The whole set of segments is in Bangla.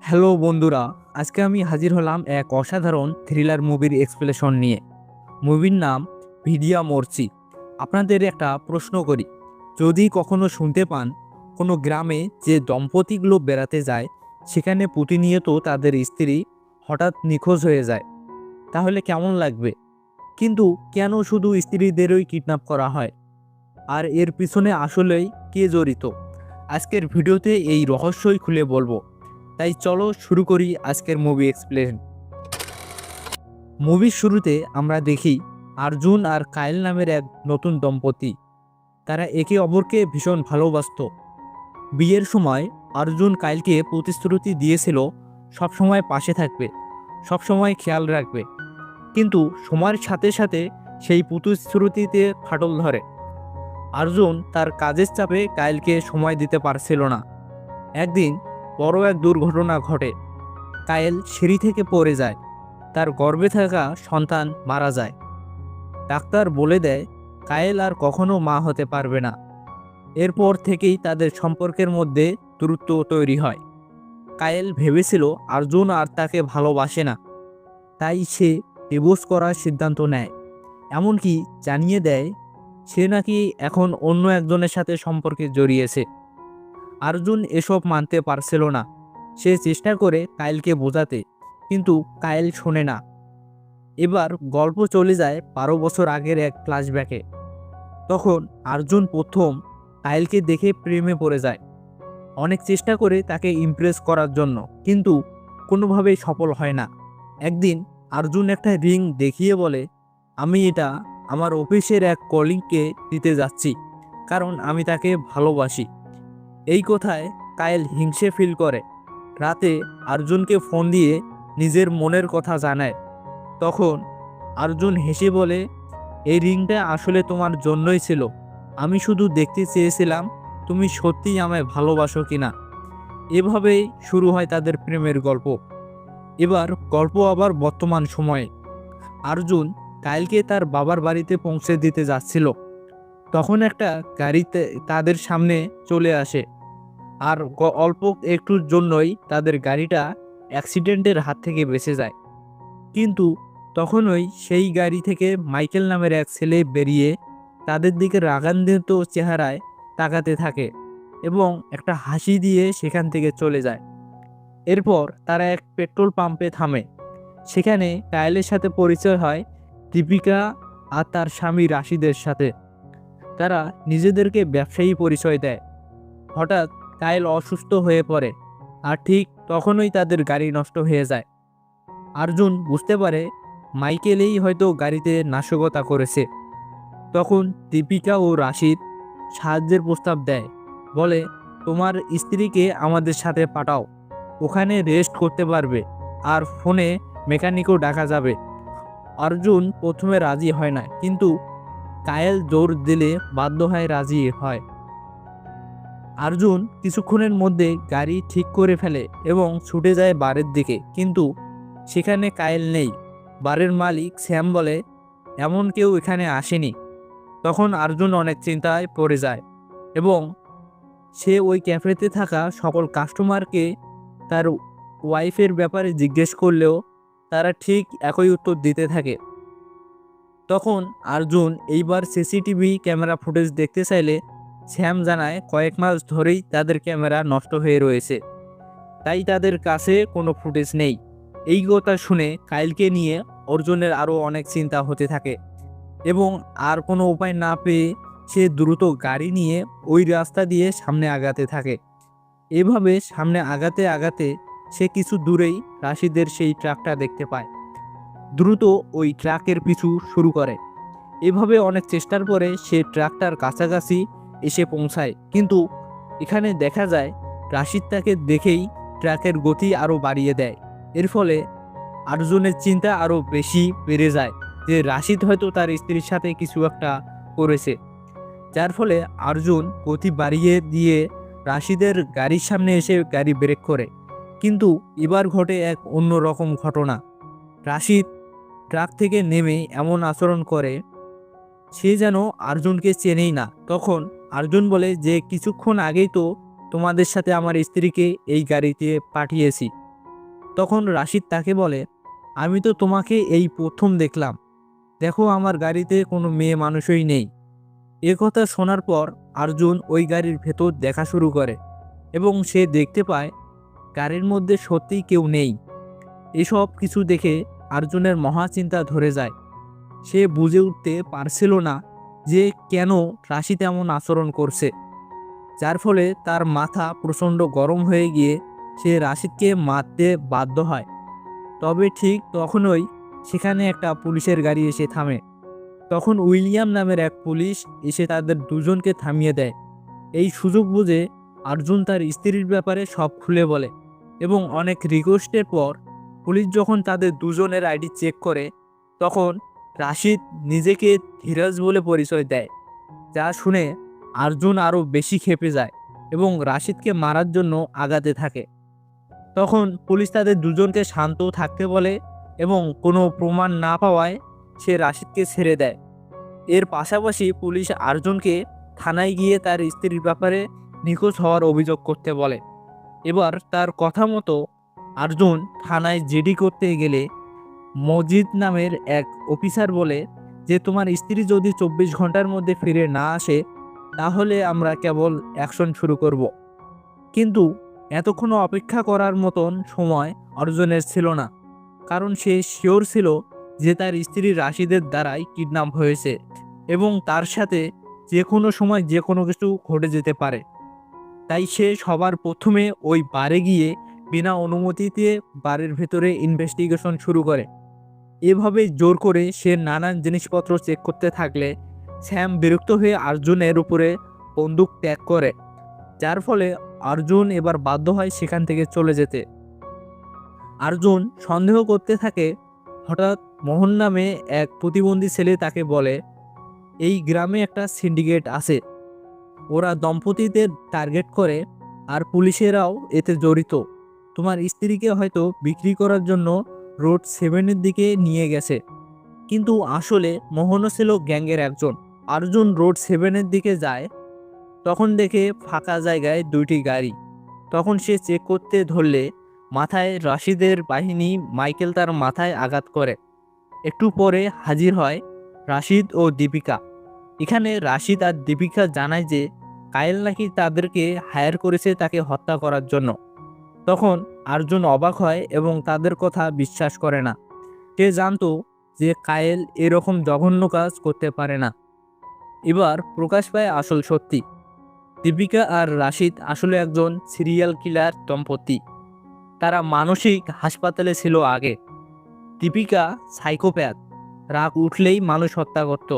হ্যালো বন্ধুরা, আজকে আমি হাজির হলাম এক অসাধারণ থ্রিলার মুভির এক্সপ্লেনেশন নিয়ে। মুভির নাম ভিডিয়া মরচি। আপনাদের একটা প্রশ্ন করি, যদি কখনো শুনতে পান কোনো গ্রামে যে দম্পতিগুলো বেড়াতে যায়, সেখানে প্রতিনিয়ত তাদের স্ত্রী হঠাৎ নিখোঁজ হয়ে যায়, তাহলে কেমন লাগবে? কিন্তু কেন শুধু স্ত্রীদেরই কিডন্যাপ করা হয়, আর এর পিছনে আসলেই কে জড়িত? আজকের ভিডিওতে এই রহস্যই খুলে বলবো। তাই চলো শুরু করি আজকের মুভি এক্সপ্লেন। মুভির শুরুতে আমরা দেখি অর্জুন আর কায়েল নামের এক নতুন দম্পতি। তারা একে অপরকে ভীষণ ভালোবাসত। বিয়ের সময় অর্জুন কায়েলকে প্রতিশ্রুতি দিয়েছিল সবসময় পাশে থাকবে, সবসময় খেয়াল রাখবে। কিন্তু সময়ের সাথে সাথে সেই প্রতিশ্রুতিতে ফাটল ধরে। অর্জুন তার কাজের চাপে কায়েলকে সময় দিতে পারছিল না। একদিন বড় এক দুর্ঘটনা ঘটে। কায়েল সিঁড়ি থেকে পড়ে যায়, তার গর্ভে থাকা সন্তান মারা যায়। ডাক্তার বলে দেয় কায়েল আর কখনো মা হতে পারবে না। এরপর থেকেই তাদের সম্পর্কের মধ্যে দূরত্ব তৈরি হয়। কায়েল ভেবেছিল অর্জুন আর তাকে ভালোবাসে না, তাই সে ডিভোর্স করার সিদ্ধান্ত নেয়। এমনকি জানিয়ে দেয় সে নাকি এখন অন্য একজনের সাথে সম্পর্কে জড়িয়েছে। অর্জুন এসব মানতে পারছিল না। সে চেষ্টা করে কায়েলকে বোঝাতে, কিন্তু কায়েল শোনে না। এবার গল্প চলে যায় 12 বছর আগের এক ফ্ল্যাশব্যাকে। তখন অর্জুন প্রথম কায়েলকে দেখে প্রেমে পড়ে যায়। অনেক চেষ্টা করে তাকে ইমপ্রেস করার জন্য, কিন্তু কোনোভাবেই সফল হয় না। একদিন অর্জুন একটা রিং দেখিয়ে বলে, আমি এটা আমার অফিসের এক কলিগকে দিতে যাচ্ছি, কারণ আমি তাকে ভালোবাসি। এই কথায় কায়েল হিংসে ফিল করে। রাতে অর্জুনকে ফোন দিয়ে নিজের মনের কথা জানায়। তখন অর্জুন হেসে বলে, এই রিংটা আসলে তোমার জন্যই ছিল। আমি শুধু দেখতে চেয়েছিলাম তুমি সত্যিই আমায় ভালোবাসো কিনা। এভাবেই শুরু হয় তাদের প্রেমের গল্প। এবার গল্প আবার বর্তমান সময়ে। অর্জুন কায়েলকে তার বাবার বাড়িতে পৌঁছে দিতে যাচ্ছিল। তখন একটা গাড়িতে তাদের সামনে চলে আসে, আর অল্প একটুর জন্যই তাদের গাড়িটা অ্যাক্সিডেন্টের হাত থেকে বেঁচে যায়। কিন্তু তখনই সেই গাড়ি থেকে মাইকেল নামের এক ছেলে বেরিয়ে তাদের দিকে রাগান্বিত চেহারায় তাকাতে থাকে এবং একটা হাসি দিয়ে সেখান থেকে চলে যায়। এরপর তারা এক পেট্রোল পাম্পে থামে। সেখানে কায়েলের সাথে পরিচয় হয় দীপিকা আর তার স্বামী রাশিদের সাথে। তারা নিজেদেরকে ব্যবসায়ী পরিচয় দেয়। হঠাৎ কায়েল অসুস্থ হয়ে পড়ে, আর ঠিক তখনই তাদের গাড়ি নষ্ট হয়ে যায়। অর্জুন বুঝতে পারে মাইকেলই হয়তো গাড়িতে নাশকতা করেছে। তখন দীপিকা ও রাশিদ সাহায্যের প্রস্তাব দেয়, বলে তোমার স্ত্রীকে আমাদের সাথে পাঠাও, ওখানে রেস্ট করতে পারবে, আর ফোনে মেকানিকও ডাকা যাবে। অর্জুন প্রথমে রাজি হয় না, কিন্তু কায়েল জোর দিলে বাধ্য হয় রাজি হয়। অর্জুন কিছুক্ষণের মধ্যে গাড়ি ঠিক করে ফেলে এবং ছুটে যায় বারের দিকে, কিন্তু সেখানে কায়েল নেই। বারের মালিক শ্যাম বলে এমন কেউ এখানে আসেনি। তখন অর্জুন অনেক চিন্তায় পড়ে যায় এবং সে ওই ক্যাফেতে থাকা সকল কাস্টমারকে তার ওয়াইফের ব্যাপারে জিজ্ঞেস করলেও তারা ঠিক একই উত্তর দিতে থাকে। তখন অর্জুন এইবার সিসিটিভি ক্যামেরা ফুটেজ দেখতে চাইলে শ্যাম জানায় কয়েক মাস ধরেই তাদের ক্যামেরা নষ্ট হয়ে রয়েছে, তাই তাদের কাছে কোনো ফুটেজ নেই। এই কথা শুনে কায়েলকে নিয়ে অর্জুনের আরও অনেক চিন্তা হতে থাকে এবং আর কোনো উপায় না পেয়ে সে দ্রুত গাড়ি নিয়ে ওই রাস্তা দিয়ে সামনে আগাতে থাকে। এভাবে সামনে আগাতে আগাতে সে কিছু দূরেই রাশিদের সেই ট্রাকটা দেখতে পায়। দ্রুত ওই ট্রাকের পিছু শুরু করে। এভাবে অনেক চেষ্টার পরে সে ট্রাকটার কাছাকাছি এসে পৌঁছায়, কিন্তু এখানে দেখা যায় রাশিদ তাকে দেখেই ট্রাকের গতি আরও বাড়িয়ে দেয়। এর ফলে অর্জুনের চিন্তা আরও বেশি বেড়ে যায় যে রাশিদ হয়তো তার স্ত্রীর সাথে কিছু একটা করেছে, যার ফলে অর্জুন গতি বাড়িয়ে দিয়ে রাশিদের গাড়ির সামনে এসে গাড়ি ব্রেক করে। কিন্তু এবার ঘটে এক অন্য রকম ঘটনা। রাশিদ ট্রাক থেকে নেমে এমন আচরণ করে সে যেন অর্জুনকে চেনেই না। তখন অর্জুন বলে যে কিছুক্ষণ আগেই তো তোমাদের সাথে আমার স্ত্রীকে এই গাড়িতে পাঠিয়েছি, তখন রাশিদ তাকে বলে, আমি তো তোমাকে এই প্রথম দেখলাম, দেখো আমার গাড়িতে কোনো মেয়ে মানুষই নেই। এ কথা শোনার পর অর্জুন ওই গাড়ির ভেতর দেখা শুরু করে এবং সে দেখতে পায় গাড়ির মধ্যে সত্যিই কেউ নেই। এসব কিছু দেখে অর্জুনের মহা চিন্তা ধরে যায়। সে বুঝে উঠতে পারছিল না যে কেন রাশিদ এমন আচরণ করছে, যার ফলে তার মাথা প্রচণ্ড গরম হয়ে গিয়ে সে রাশিদকে মারতে বাধ্য হয়। তবে ঠিক তখনই সেখানে একটা পুলিশের গাড়ি এসে থামে। তখন উইলিয়াম নামের এক পুলিশ এসে তাদের দুজনকে থামিয়ে দেয়। এই সুযোগ বুঝে অর্জুন তার স্ত্রীর ব্যাপারে সব খুলে বলে এবং অনেক রিকোয়েস্টের পর পুলিশ যখন তাদের দুজনের আইডি চেক করে, তখন রাশিদ নিজেকে ধীরাজ বলে পরিচয় দেয়, যা শুনে অর্জুন আরও বেশি ক্ষেপে যায় এবং রাশিদকে মারার জন্য আগাতে থাকে। তখন পুলিশ তাদের দুজনকে শান্ত থাকতে বলে এবং কোনো প্রমাণ না পাওয়ায় সে রাশিদকে ছেড়ে দেয়। এর পাশাপাশি পুলিশ অর্জুনকে থানায় গিয়ে তার স্ত্রীর ব্যাপারে নিখোঁজ হওয়ার অভিযোগ করতে বলে। এবার তার কথা মতো অর্জুন থানায় জিডি করতে গেলে মজিদ নামের এক অফিসার বলে যে, তোমার স্ত্রী যদি 24 ঘন্টার মধ্যে ফিরে না আসে তাহলে আমরা কেবল অ্যাকশন শুরু করব। কিন্তু এতক্ষণ অপেক্ষা করার মতন সময় অর্জুনের ছিল না, কারণ সে শিওর ছিল যে তার স্ত্রী রাশিদের দ্বারাই কিডন্যাপ হয়েছে এবং তার সাথে যে কোনো সময় যে কোনো কিছু ঘটে যেতে পারে। তাই সে সবার প্রথমে ওই বারে গিয়ে বিনা অনুমতিতে বারের ভেতরে ইনভেস্টিগেশন শুরু করে। এভাবে জোর করে সে নানান জিনিসপত্র চেক করতে থাকলে স্যাম বিরক্ত হয়ে অর্জুনের উপরে বন্দুক ত্যাগ করে, যার ফলে অর্জুন এবার বাধ্য হয় সেখান থেকে চলে যেতে। অর্জুন সন্দেহ করতে থাকে। হঠাৎ মোহন নামে এক প্রতিবন্ধী ছেলে তাকে বলে, এই গ্রামে একটা সিন্ডিকেট আছে, ওরা দম্পতিদের টার্গেট করে আর পুলিশেরাও এতে জড়িত। তোমার স্ত্রীকে হয়তো বিক্রি করার জন্য রোড 7-এর দিকে নিয়ে গেছে। কিন্তু আসলে মোহনও ছিল গ্যাংয়ের একজন। অর্জুন রোড 7-এর দিকে যায়, তখন দেখে ফাঁকা জায়গায় দুইটি গাড়ি। তখন সে চেক করতে ধরলে মাথায় রাশিদের বাহিনী মাইকেল তার মাথায় আঘাত করে। একটু পরে হাজির হয় রাশিদ ও দীপিকা। এখানে রাশিদ আর দীপিকা জানায় যে কায়েল নাকি তাদেরকে হায়ার করেছে তাকে হত্যা করার জন্য। তখন অর্জুন অবাক হয় এবং তাদের কথা বিশ্বাস করে না। সে জানতো যে কায়েল এরকম জঘন্য কাজ করতে পারে না। এবার প্রকাশ পায় আসল সত্যি। দীপিকা আর রাশিদ আসলে একজন সিরিয়াল কিলার দম্পতি। তারা মানসিক হাসপাতালে ছিল আগে। দীপিকা সাইকোপ্যাথ, রাগ উঠলেই মানুষ হত্যা করত।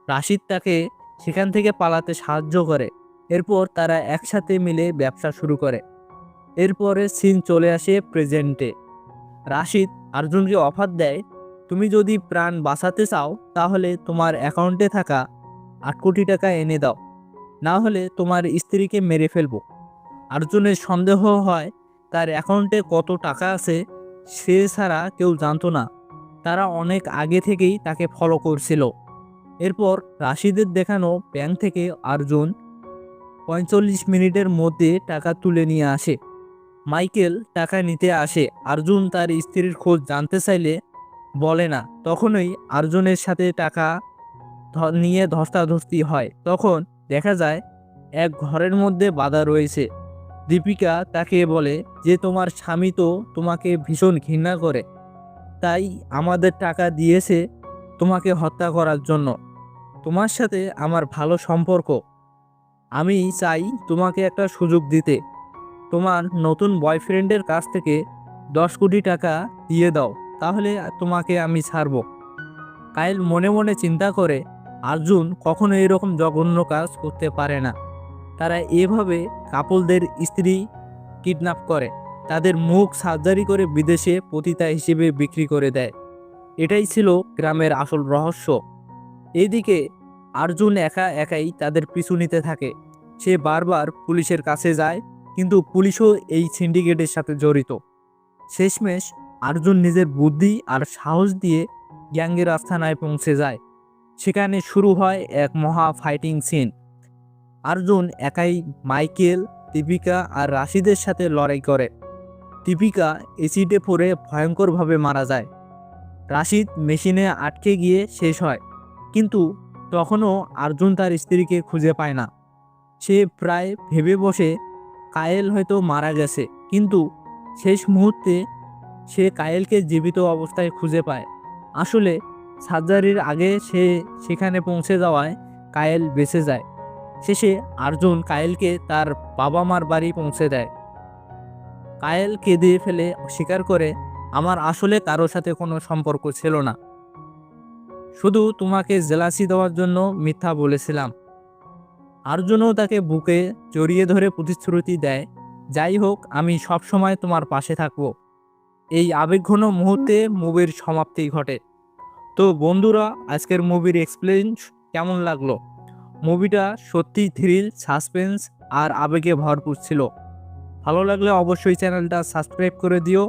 রাশিদ তাকে সেখান থেকে পালাতে সাহায্য করে। এরপর তারা একসাথে মিলে ব্যবসা শুরু করে। এরপরে সিন চলে আসে প্রেজেন্টে। রাশিদ অর্জুনকে অফার দেয়, তুমি যদি প্রাণ বাঁচাতে চাও তাহলে তোমার অ্যাকাউন্টে থাকা 8 কোটি টাকা এনে দাও, না হলে তোমার স্ত্রীকে মেরে ফেলবো। অর্জুনের সন্দেহ হয় তার অ্যাকাউন্টে কত টাকা আছে সে ছাড়া কেউ জানতো না। তারা অনেক আগে থেকেই তাকে ফলো করছিল। এরপর রাশিদের দেখানো ব্যাংক থেকে অর্জুন 45 মিনিটের মধ্যে টাকা তুলে নিয়ে আসে। মাইকেল টাকা নিতে আসে। অর্জুন তার স্ত্রীর খোঁজ জানতে চাইলে বলে না। তখনই অর্জুনের সাথে টাকা নিয়ে ধস্তাধস্তি হয়। তখন দেখা যায় এক ঘরের মধ্যে বাধা রয়েছে। দীপিকা তাকে বলে যে তোমার স্বামী তো তোমাকে ভীষণ ঘৃণা করে, তাই আমাদের টাকা দিয়েছে তোমাকে হত্যা করার জন্য। তোমার সাথে আমার ভালো সম্পর্ক, আমি চাই তোমাকে একটা সুযোগ দিতে। তোমার নতুন বয়ফ্রেন্ডের কাছ থেকে 10 কোটি টাকা দিয়ে দাও, তাহলে তোমাকে আমি ছাড়ব। কায়েল মনে মনে চিন্তা করে অর্জুন কখনো এরকম জঘন্য কাজ করতে পারে না। তারা এভাবে কাপলদের স্ত্রী কিডন্যাপ করে, তাদের মুখ সার্জারি করে বিদেশে পতিতা হিসেবে বিক্রি করে দেয়। এটাই ছিল গ্রামের আসল রহস্য। এইদিকে অর্জুন একা একাই তাদের পিছু নিতে থাকে। সে বারবার পুলিশের কাছে যায়, কিন্তু পুলিশও এই সিন্ডিকেটের সাথে জড়িত। শেষমেশ অর্জুন নিজের বুদ্ধি আর সাহস দিয়ে গ্যাংয়ের আস্তানায় পৌঁছে যায়। সেখানে শুরু হয় এক মহা ফাইটিং সিন। অর্জুন একাই মাইকেল, দীপিকা আর রাশিদের সাথে লড়াই করে। দীপিকা এসিডে পড়ে ভয়ঙ্করভাবে মারা যায়। রাশিদ মেশিনে আটকে গিয়ে শেষ হয়, কিন্তু তখনও অর্জুন তার স্ত্রীকে খুঁজে পায় না। সে প্রায় ভেবে বসে কায়েল হয়তো মারা গেছে, কিন্তু শেষ মুহূর্তে সে কায়েলকে জীবিত অবস্থায় খুঁজে পায়। আসলে সার্জারির আগে সে সেখানে পৌঁছে যাওয়ায় কায়েল বেঁচে যায়। শেষে অর্জুন কায়েলকে তার বাবা মার বাড়ি পৌঁছে দেয়। কায়েল কেঁদে ফেলে স্বীকার করে, আমার আসলে কারোর সাথে কোনো সম্পর্ক ছিল না, শুধু তোমাকে জেলাসি দেওয়ার জন্য মিথ্যা বলেছিলাম। অর্জুনও তাকে বুকে জড়িয়ে ধরে প্রতিশ্রুতি দেয়, যাই হোক আমি সবসময় তোমার পাশে থাকবো। এই আবেগঘন মুহূর্তে মুভির সমাপ্তি ঘটে। তো বন্ধুরা, আজকের মুভির এক্সপ্লেন কেমন লাগলো? মুভিটা সত্যি থ্রিল, সাসপেন্স আর আবেগে ভরপুর ছিল। ভালো লাগলে অবশ্যই চ্যানেলটা সাবস্ক্রাইব করে দিও।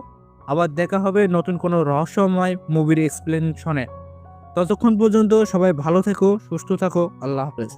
আবার দেখা হবে নতুন কোনো রহস্যময় মুভির এক্সপ্লেনেশনে। ততক্ষণ পর্যন্ত সবাই ভালো থেকো, সুস্থ থাকো। আল্লাহ হাফেজ।